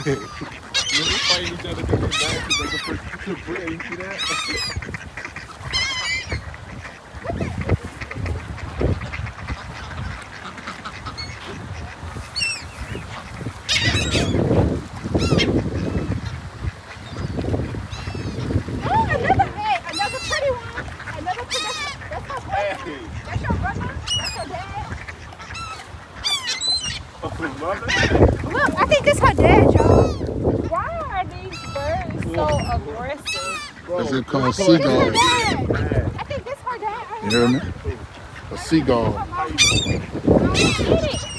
We fighting each other because they're mad because they can put bread. You see that? Oh, another pretty one. Another pretty. That's her brother. Hey. That's your brother. That's your dad. Mother? Look, I think this her dad, y'all. Why are these birds so aggressive? Is it called seagull? Dad. I think this her dad. You hear me? A seagull. I don't get it.